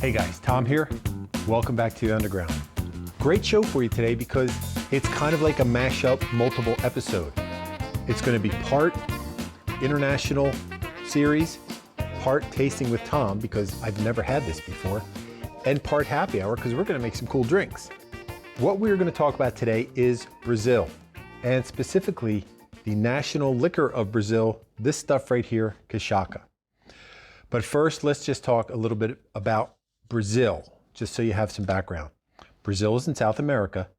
Hey guys, Tom here. Welcome back to the Underground. Great show for you today because it's kind of like a mashup multiple episode. It's going to be part international series, part tasting with Tom because I've never had this before, and part happy hour because we're going to make some cool drinks. What we're going to talk about today is Brazil, and specifically the national liquor of Brazil, this stuff right here, Cachaca. But first, let's just talk a little bit about Brazil, just so you have some background. Brazil is in South America.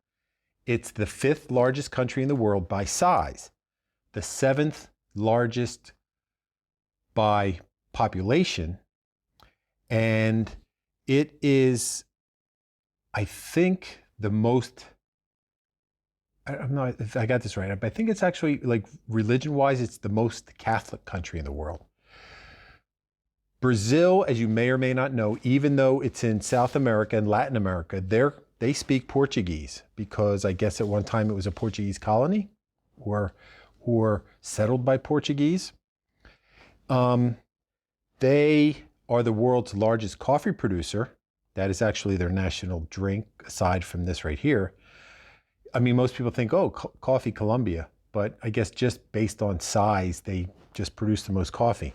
It's the 5th largest country in the world by size, the 7th largest by population, and it is, I think, the most, I'm not, if I got this right, I think it's actually, like, religion-wise, it's the most Catholic country in the world. Brazil, as you may or may not know, even though it's in South America and Latin America, they speak Portuguese because I guess at one time it was a Portuguese colony or settled by Portuguese. They are the world's largest coffee producer. That is actually their national drink, aside from this right here. I mean, most people think, oh, coffee, Colombia, but I guess just based on size, they just produce the most coffee.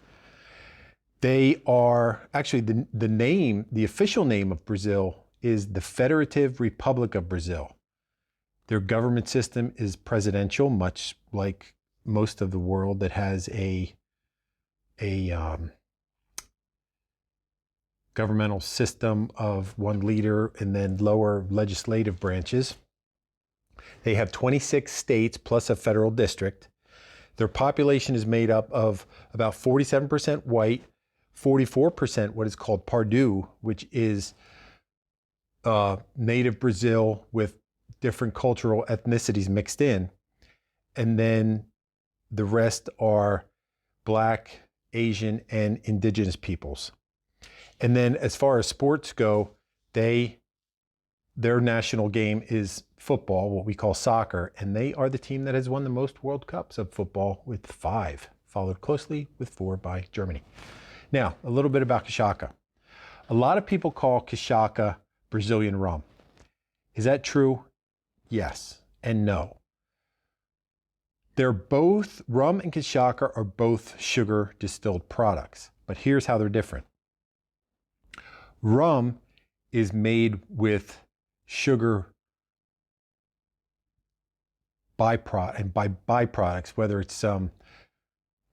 They are actually the official name of Brazil is the Federative Republic of Brazil. Their government system is presidential, much like most of the world that has a governmental system of one leader and then lower legislative branches. They have 26 states plus a federal district. Their population is made up of about 47% white, 44% what is called Pardu, which is native Brazil with different cultural ethnicities mixed in. And then the rest are Black, Asian, and indigenous peoples. And then as far as sports go, their national game is football, what we call soccer, and they are the team that has won the most World Cups of football with 5, followed closely with 4 by Germany. Now, a little bit about Cachaca. A lot of people call Cachaca Brazilian rum. Is that true? Yes and no. They're both, rum and Cachaca are both sugar distilled products, but here's how they're different. Rum is made with sugar byproducts, whether it's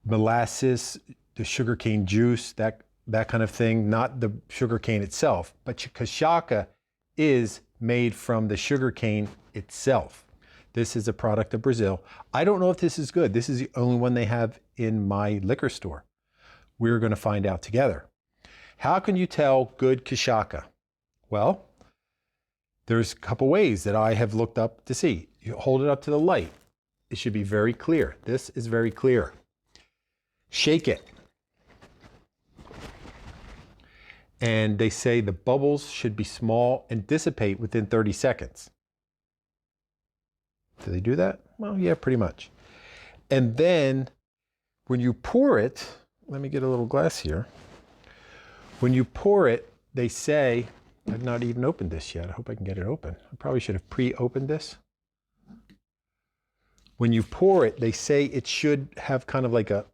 molasses, the sugarcane juice, that kind of thing, not the sugarcane itself. But Cachaca is made from the sugarcane itself. This is a product of Brazil. I don't know if this is good. This is the only one they have in my liquor store. We're going to find out together. How can you tell good Cachaca? Well, there's a couple ways that I have looked up to see. You hold it up to the light. It should be very clear. This is very clear. Shake it. And they say the bubbles should be small and dissipate within 30 seconds. Do they do that? Well, yeah, pretty much. And then when you pour it, let me get a little glass here. When you pour it, they say, I've not even opened this yet. I hope I can get it open. I probably should have pre-opened this. When you pour it, they say it should have kind of like a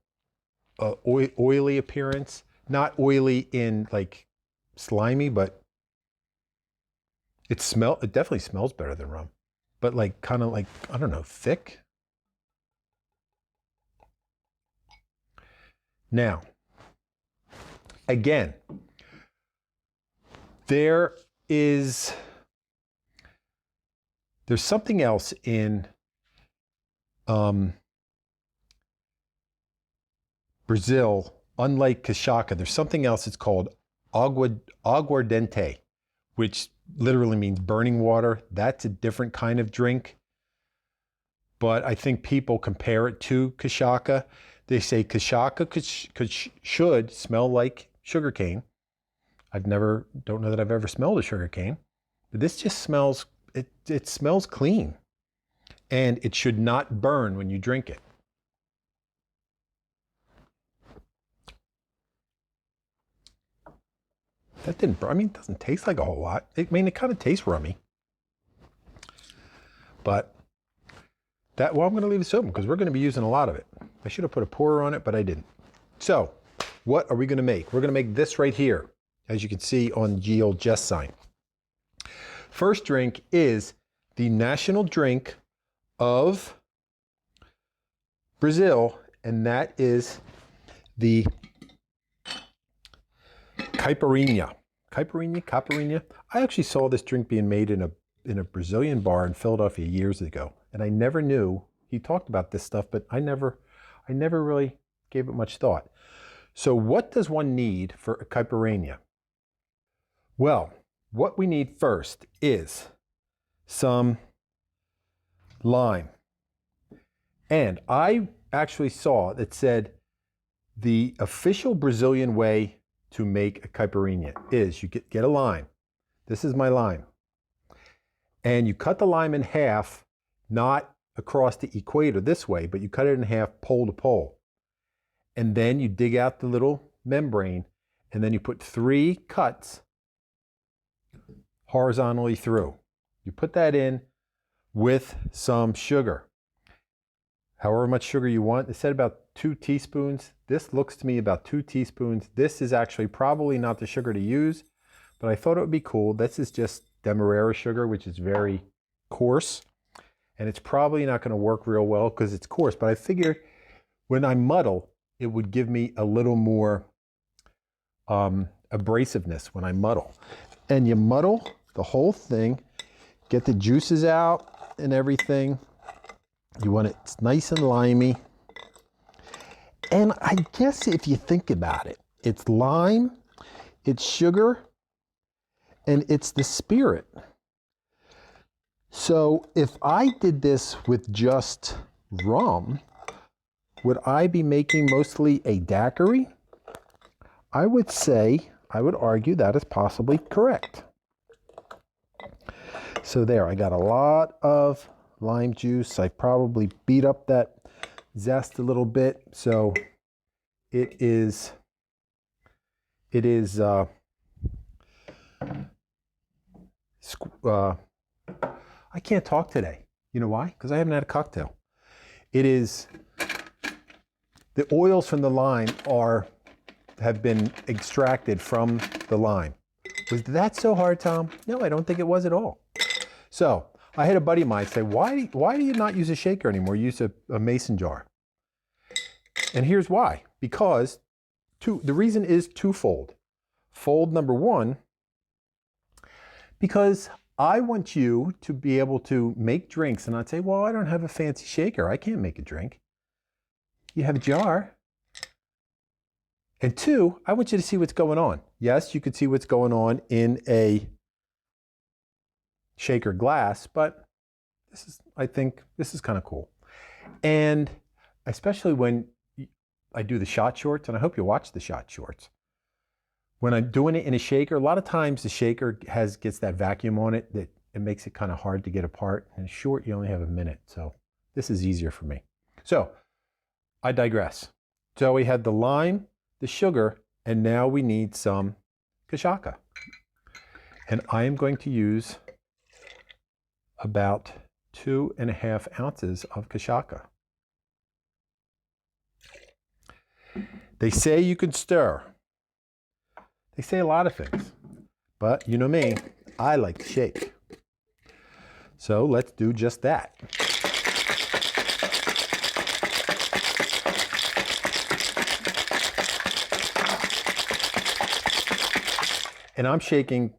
oily appearance. Not oily in like slimy, but it definitely smells better than rum. But like kind of like, I don't know, thick. Now, again, there's something else in Brazil, unlike Cachaca, there's something else. It's called aguardente, which literally means burning water. That's a different kind of drink. But I think people compare it to Cachaca. They say Cachaca should smell like sugarcane. Don't know that I've ever smelled a sugarcane, but this just smells, it smells clean. And it should not burn when you drink it. That didn't, I mean, it doesn't taste like a whole lot. I mean, it kind of tastes rummy. But that, well, I'm going to leave this open because we're going to be using a lot of it. I should have put a pourer on it, but I didn't. So what are we going to make? We're going to make this right here, as you can see on the old Jess sign. First drink is the national drink of Brazil, and that is the CAIPIRINHA. Caipirinha. I actually saw this drink being made in a Brazilian bar in Philadelphia years ago, and I never knew he talked about this stuff, but I never really gave it much thought. So what does one need for a caipirinha? Well, what we need first is some lime. And I actually saw that said the official Brazilian way to make a caipirinha is you get a lime. This is my lime. And you cut the lime in half, not across the equator this way, but you cut it in half pole to pole. And then you dig out the little membrane, and then you put 3 cuts horizontally through. You put that in with some sugar. However much sugar you want. It said about 2 teaspoons. This looks to me about 2 teaspoons. This is actually probably not the sugar to use, but I thought it would be cool. This is just Demerara sugar, which is very coarse, and it's probably not going to work real well because it's coarse, but I figured when I muddle, it would give me a little more abrasiveness when I muddle. And you muddle the whole thing, get the juices out and everything. You want it nice and limey. And I guess if you think about it, it's lime, it's sugar, and it's the spirit. So if I did this with just rum, would I be making mostly a daiquiri? I would say, I would argue that is possibly correct. So there, I got a lot of lime juice. I probably beat up that zest a little bit. So it is I can't talk today. You know why? Because I haven't had a cocktail. It is, the oils from the lime have been extracted from the lime. Was that so hard, Tom? No, I don't think it was at all. So I had a buddy of mine say, why do you not use a shaker anymore? Use a mason jar. And here's why. Because the reason is twofold. Fold number one, because I want you to be able to make drinks and not say, well, I don't have a fancy shaker. I can't make a drink. You have a jar. And 2, I want you to see what's going on. Yes, you could see what's going on in a shaker glass, but I think this is kind of cool. And especially when I do the shot shorts, and I hope you watch the shot shorts. When I'm doing it in a shaker, a lot of times the shaker gets that vacuum on it that it makes it kind of hard to get apart. And short, you only have a minute. So this is easier for me. So I digress. So we had the lime, the sugar, and now we need some Kashaka. And I am going to use about 2.5 ounces of Kashaka. They say you can stir. They say a lot of things, but you know me, I like to shake. So let's do just that. And I'm shaking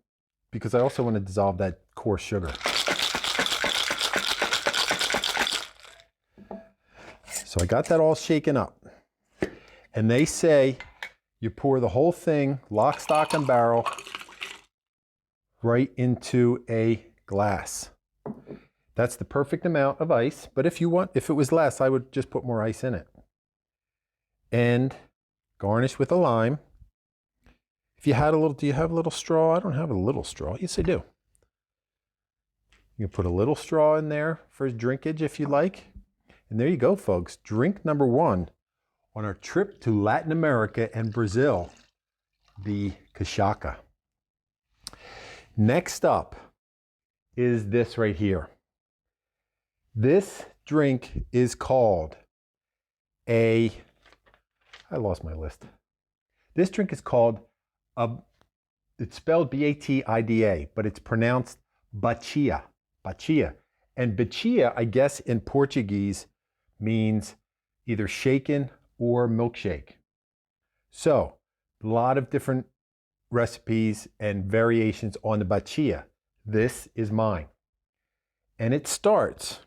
because I also want to dissolve that coarse sugar. So I got that all shaken up. And they say you pour the whole thing, lock, stock, and barrel, right into a glass. That's the perfect amount of ice, but if it was less, I would just put more ice in it. And garnish with a lime. If you had a little, do you have a little straw? I don't have a little straw. Yes, I do. You can put a little straw in there for drinkage if you like. And there you go, folks. Drink number 1 on our trip to Latin America and Brazil, the Cachaca. Next up is this right here. This drink is called I lost my list. This drink is called, it's spelled B-A-T-I-D-A, but it's pronounced Bacia. Bacia. And Bacia, I guess in Portuguese, means either shaken or milkshake. So, a lot of different recipes and variations on the Bacia. This is mine. And it starts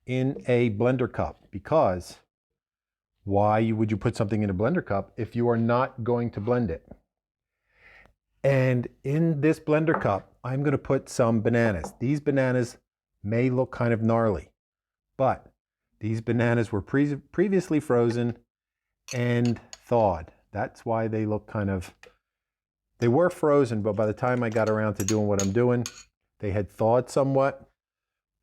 in a blender cup, because why would you put something in a blender cup if you are not going to blend it? And in this blender cup, I'm going to put some bananas. These bananas may look kind of gnarly, but these bananas were previously frozen and thawed. That's why they look kind of, they were frozen, but by the time I got around to doing what I'm doing, they had thawed somewhat,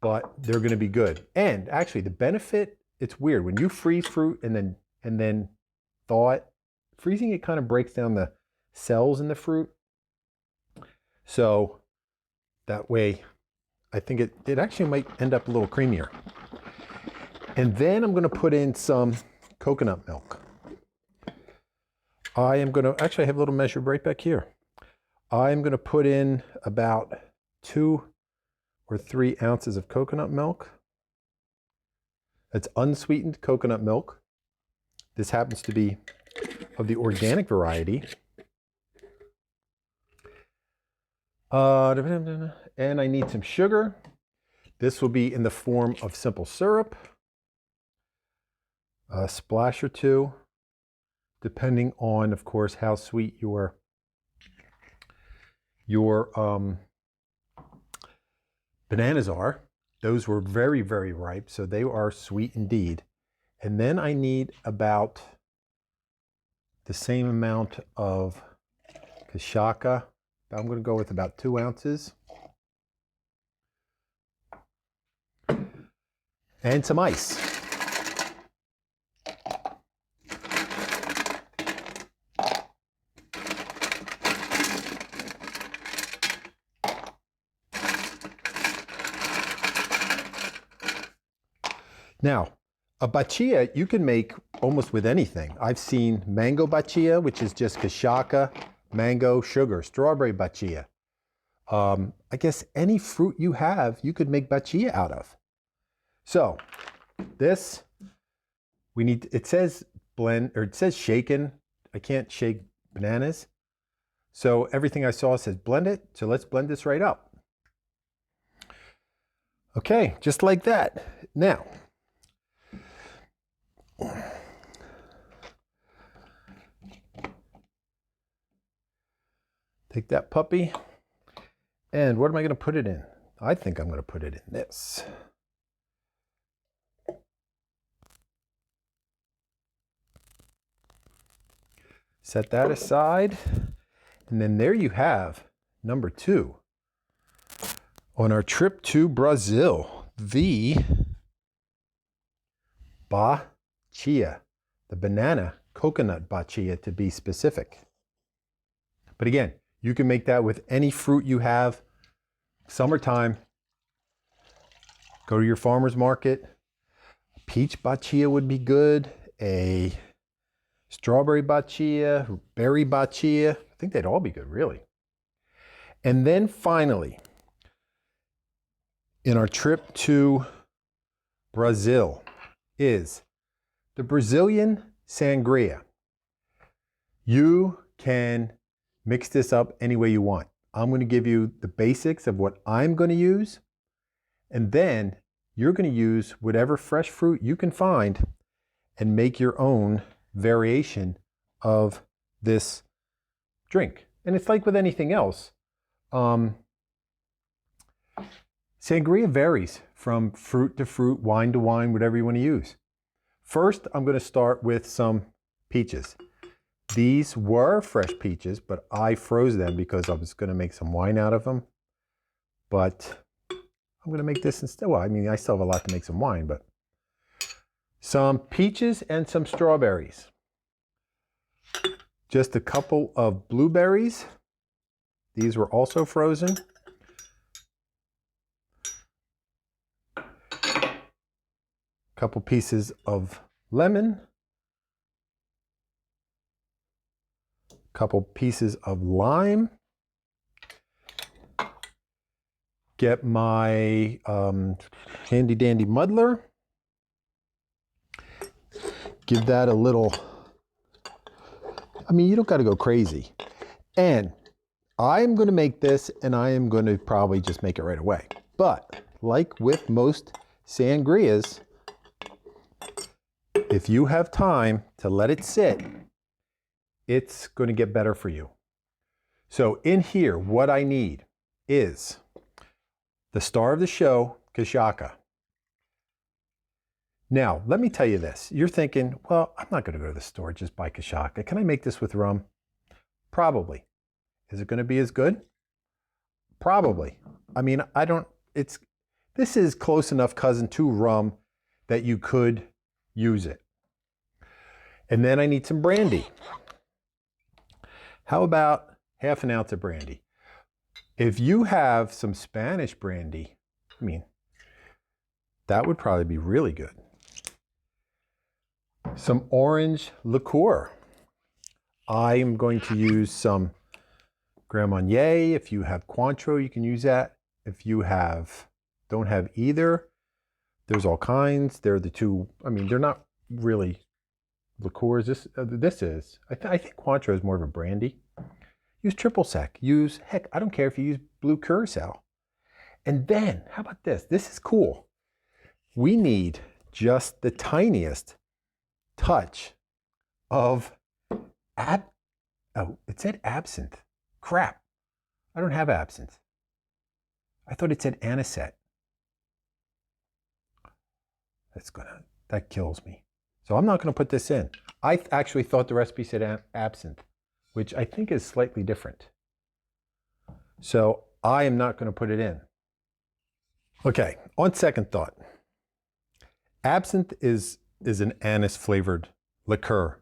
but they're going to be good. And actually the benefit, it's weird. When you freeze fruit and then thaw it, freezing it kind of breaks down the cells in the fruit. So that way, I think it actually might end up a little creamier. And then I'm going to put in some coconut milk. I am going to, actually I have a little measure right back here. I am going to put in about 2 or 3 ounces of coconut milk. That's unsweetened coconut milk. This happens to be of the organic variety. And I need some sugar. This will be in the form of simple syrup. A splash or 2, depending on, of course, how sweet your bananas are. Those were very, very ripe, so they are sweet indeed. And then I need about the same amount of Kashaka. I'm going to go with about 2 ounces. And some ice. Now, a baccia you can make almost with anything. I've seen mango baccia, which is just Kashaka, mango, sugar, strawberry baccia. I guess any fruit you have, you could make baccia out of. So this, we need, it says blend, or it says shaken. I can't shake bananas. So everything I saw says blend it. So let's blend this right up. Okay, just like that. Now, take that puppy, and what am I going to put it in? I think I'm going to put it in this. Set that aside, and then there you have number 2 on our trip to Brazil, the baccia, the banana coconut baccia to be specific. But again, you can make that with any fruit you have. Summertime, go to your farmer's market. Peach baccia would be good. A strawberry baccia, berry baccia. I think they'd all be good, really. And then finally, in our trip to Brazil is the Brazilian Sangria. You can mix this up any way you want. I'm going to give you the basics of what I'm going to use, and then you're going to use whatever fresh fruit you can find and make your own variation of this drink. And it's like with anything else. Sangria varies from fruit to fruit, wine to wine, whatever you want to use. First, I'm going to start with some peaches. These were fresh peaches, but I froze them because I was going to make some wine out of them. But I'm going to make this instead. Well, I mean, I still have a lot to make some wine, but some peaches and some strawberries. Just a couple of blueberries. These were also frozen. Couple pieces of lemon. Couple pieces of lime. Get my handy dandy muddler. Give that a little, I mean, you don't got to go crazy. And I'm going to make this, and I am going to probably just make it right away. But like with most sangrias, if you have time to let it sit, it's going to get better for you. So in here, what I need is the star of the show, Kashaka. Now, let me tell you this. You're thinking, well, I'm not going to go to the store, just buy Kashaka. Can I make this with rum? Probably. Is it going to be as good? Probably. I mean, this is close enough cousin to rum that you could use it. And then I need some brandy. How about half an ounce of brandy? If you have some Spanish brandy, I mean, that would probably be really good. Some orange liqueur. I am going to use some Grand Marnier. If you have Cointreau, you can use that. If you don't have either, there's all kinds. They're the two, I mean, they're not really liqueurs. This is. I think Cointreau is more of a brandy. Use triple sec. Heck, I don't care if you use blue curacao. And then, how about this? This is cool. We need just the tiniest touch of it said absinthe. Crap. I don't have absinthe. I thought it said anisette. That kills me. So I'm not going to put this in. I actually thought the recipe said absinthe, which I think is slightly different. So I am not going to put it in. Okay, on second thought, absinthe is an anise flavored liqueur,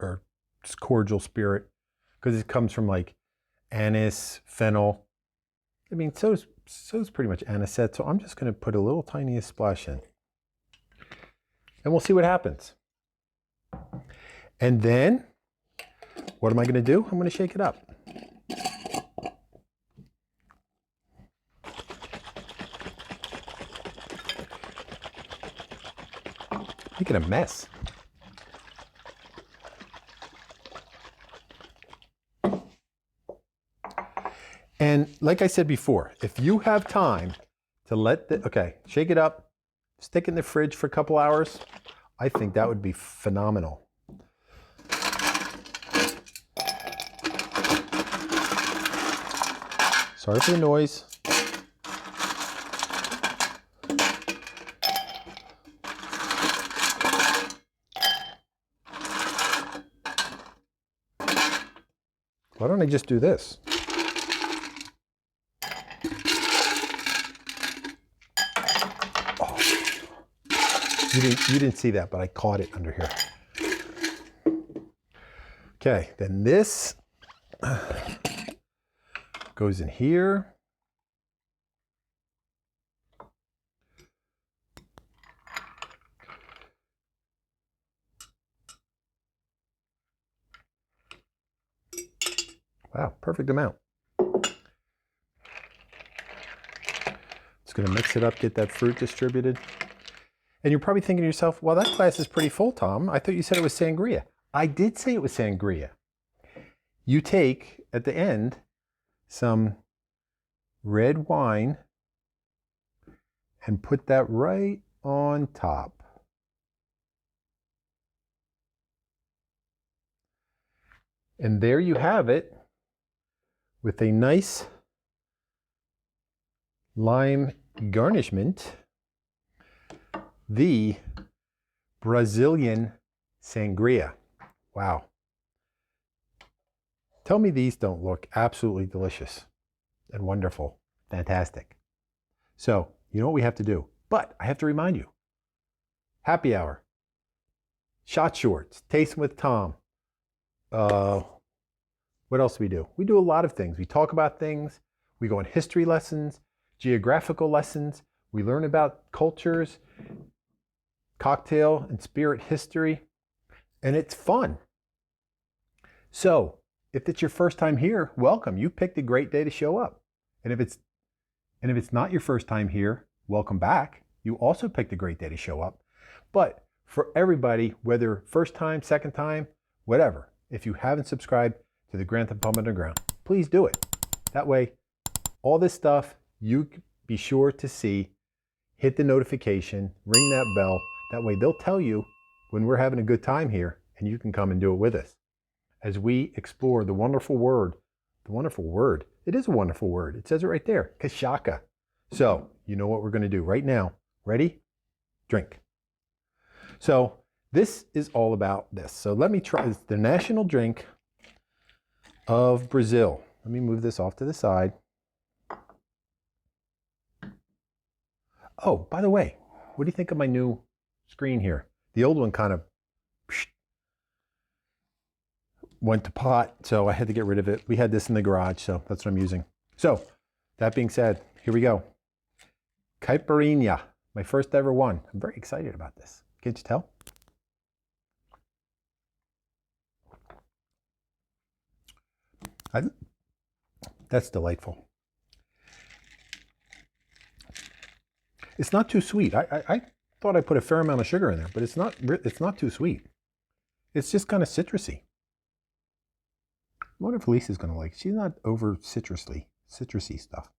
or just cordial spirit, because it comes from like anise, fennel. I mean, so is pretty much anisette. So I'm just going to put a little tiniest splash in, and we'll see what happens. And then, what am I going to do? I'm going to shake it up. Making a mess. And like I said before, if you have time to shake it up, stick it in the fridge for a couple hours, I think that would be phenomenal. Sorry for the noise. Why don't I just do this? Oh. You didn't see that, but I caught it under here. Okay, then this goes in here. Wow, perfect amount. Just gonna mix it up, get that fruit distributed. And you're probably thinking to yourself, well, that glass is pretty full, Tom. I thought you said it was sangria. I did say it was sangria. You take, at the end, some red wine and put that right on top. And there you have it, with a nice lime garnishment, the Brazilian Sangria. Wow. Tell me these don't look absolutely delicious and wonderful. Fantastic. So, you know what we have to do. But I have to remind you, happy hour, shot shorts, tasting with Tom, What else do we do? We do a lot of things. We talk about things. We go on history lessons, geographical lessons. We learn about cultures, cocktail and spirit history, and it's fun. So if it's your first time here, welcome. You picked a great day to show up. And if it's not your first time here, welcome back. You also picked a great day to show up. But for everybody, whether first time, second time, whatever, if you haven't subscribed to the Grantham Pub Underground, please do it. That way, all this stuff, you be sure to see, hit the notification, ring that bell. That way they'll tell you when we're having a good time here and you can come and do it with us. As we explore the wonderful word, it is a wonderful word. It says it right there, Kashaka. So you know what we're going to do right now. Ready? Drink. So this is all about this. So let me try. It's the national drink of Brazil. Let me move this off to the side. Oh, by the way, what do you think of my new screen here? The old one kind of went to pot, so I had to get rid of it. We had this in the garage, so that's what I'm using. So that being said, here we go. CAIPIRINHA, my first ever one. I'm very excited about this. Can't you tell? That's delightful. It's not too sweet. I thought I put a fair amount of sugar in there, but it's not too sweet. It's just kind of citrusy. I wonder if Lisa's going to like it. She's not over citrusy stuff.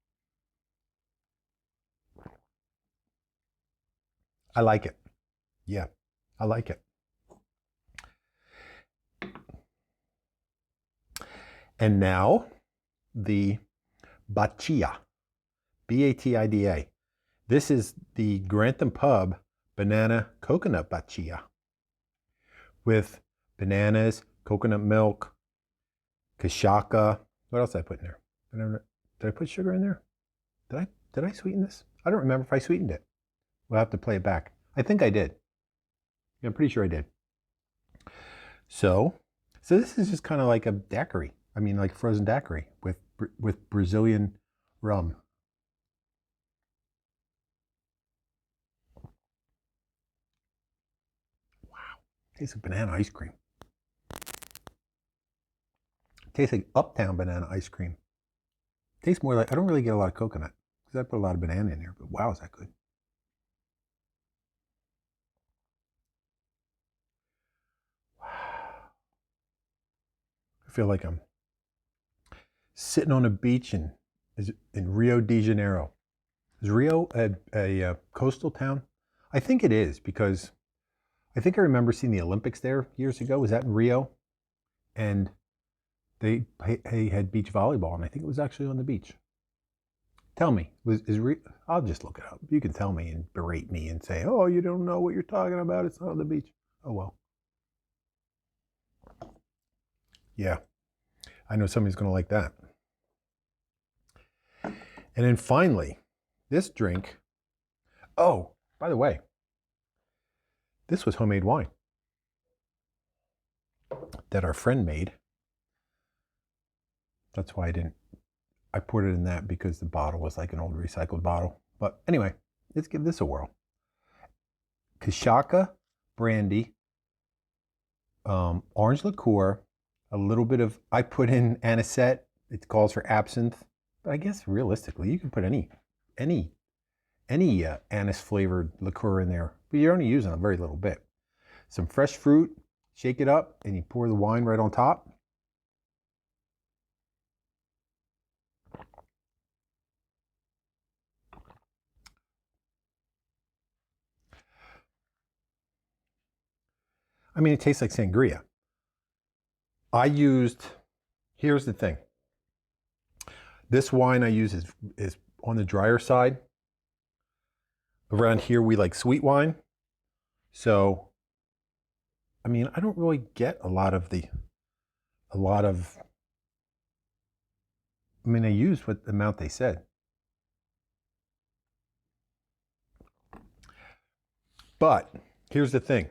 I like it. Yeah, I like it. And now the Batida, B-A-T-I-D-A. This is the Grantham Pub Banana Coconut Batida with bananas, coconut milk, Kashaka. What else did I put in there? Did I put sugar in there? Did I sweeten this? I don't remember if I sweetened it. We'll have to play it back. I think I did. Yeah, I'm pretty sure I did. So this is just kind of like a daiquiri. I mean, like frozen daiquiri with Brazilian rum. Wow, tastes like banana ice cream. Tastes like Uptown banana ice cream. Tastes more like, I don't really get a lot of coconut because I put a lot of banana in there, but wow, is that good. Wow. I feel like I'm sitting on a beach in Rio de Janeiro. Is Rio a coastal town? I think it is because I think I remember seeing the Olympics there years ago. Was that in Rio? And they had beach volleyball, and I think it was actually on the beach. Tell me, I'll just look it up. You can tell me and berate me and say, oh, you don't know what you're talking about. It's not on the beach. Oh, well. Yeah, I know somebody's going to like that. And then finally, this drink. Oh, by the way, this was homemade wine that our friend made. That's why I poured it in that because the bottle was like an old recycled bottle. But anyway, let's give this a whirl. Kashaka brandy, orange liqueur, a little bit of, I put in anisette. It calls for absinthe. But I guess realistically, you can put any anise flavored liqueur in there, but you're only using a very little bit. Some fresh fruit, shake it up, and you pour the wine right on top. I mean, it tastes like sangria. Here's the thing. This wine I use is on the drier side. Around here, we like sweet wine. So, I mean, I don't really get I used what the amount they said. But here's the thing.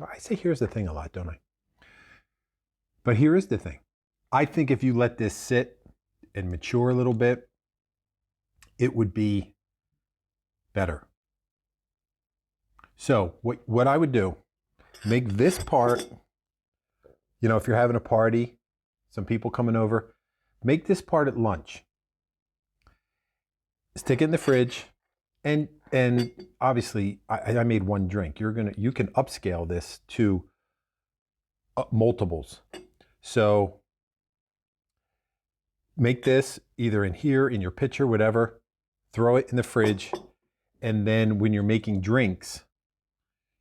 I say here's the thing a lot, don't I? But here is the thing. I think if you let this sit and mature a little bit, it would be better. So what I would do, make this part, you know, if you're having a party, some people coming over, make this part at lunch. Stick it in the fridge, and obviously I made one drink. You can upscale this to multiples. So make this either in here, in your pitcher, whatever, throw it in the fridge, and then when you're making drinks,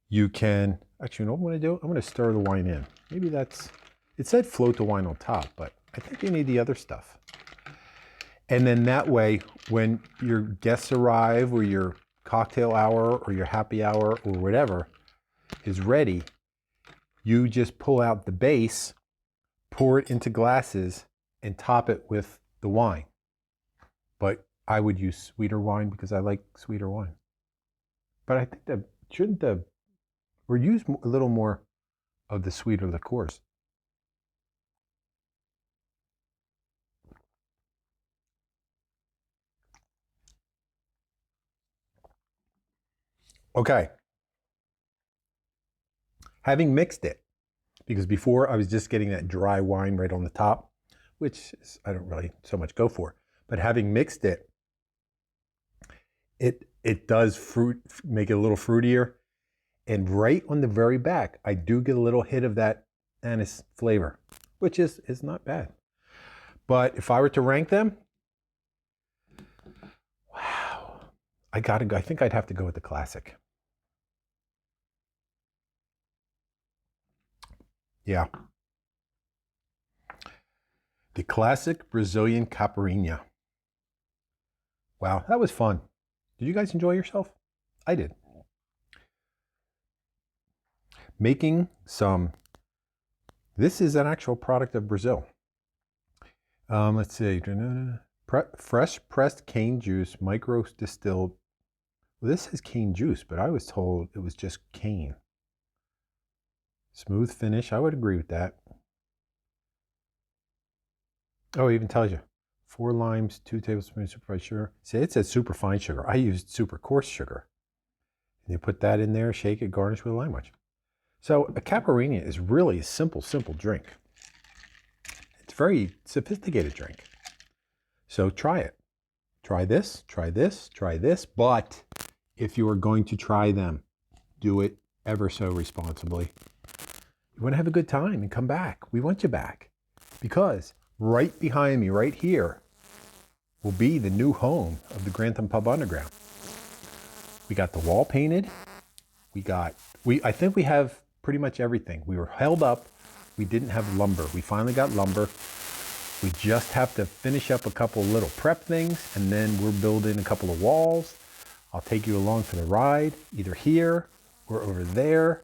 you can, actually, you know what I'm going to do? I'm going to stir the wine in. Maybe that's, it said float the wine on top, but I think you need the other stuff. And then that way, when your guests arrive, or your cocktail hour, or your happy hour, or whatever is ready, you just pull out the base, pour it into glasses, and top it with the wine. But I would use sweeter wine because I like sweeter wine. But I think that shouldn't or use a little more of the sweeter liqueurs. Okay. Having mixed it, because before I was just getting that dry wine right on the top, which I don't really so much go for. But having mixed it, it does make it a little fruitier. And right on the very back, I do get a little hit of that anise flavor, which is not bad. But if I were to rank them, wow, I think I'd have to go with the classic. Yeah. The classic Brazilian Caipirinha. Wow, that was fun. Did you guys enjoy yourself? I did. Making some, this is an actual product of Brazil. Let's see, fresh pressed cane juice, micro distilled. Well, this is cane juice, but I was told it was just cane. Smooth finish, I would agree with that. Oh, it even tells you 4 limes, 2 tablespoons superfine sugar. See, it says superfine sugar. I used super coarse sugar. And you put that in there, shake it, garnish with a lime wedge. So a caipirinha is really a simple drink. It's a very sophisticated drink. So try it. Try this, try this, try this. But if you are going to try them, do it ever so responsibly. You want to have a good time and come back. We want you back. Because right behind me, right here, will be the new home of the Grantham Pub Underground. We got the wall painted. I think we have pretty much everything. We were held up. We didn't have lumber. We finally got lumber. We just have to finish up a couple little prep things, and then we're building a couple of walls. I'll take you along for the ride, either here or over there.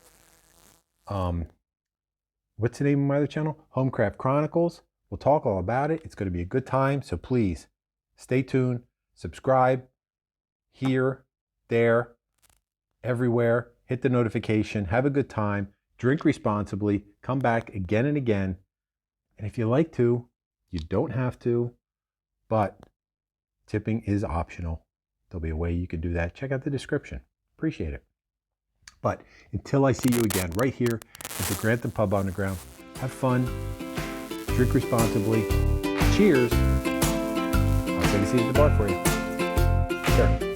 What's the name of my other channel? Homecraft Chronicles. We'll talk all about it. It's going to be a good time. So please stay tuned, subscribe here, there, everywhere. Hit the notification. Have a good time. Drink responsibly. Come back again and again. And if you like to, you don't have to, but tipping is optional. There'll be a way you can do that. Check out the description. Appreciate it. But until I see you again right here at the Grantham Pub Underground, have fun, drink responsibly. Cheers. I'll take a seat at the bar for you. Sure.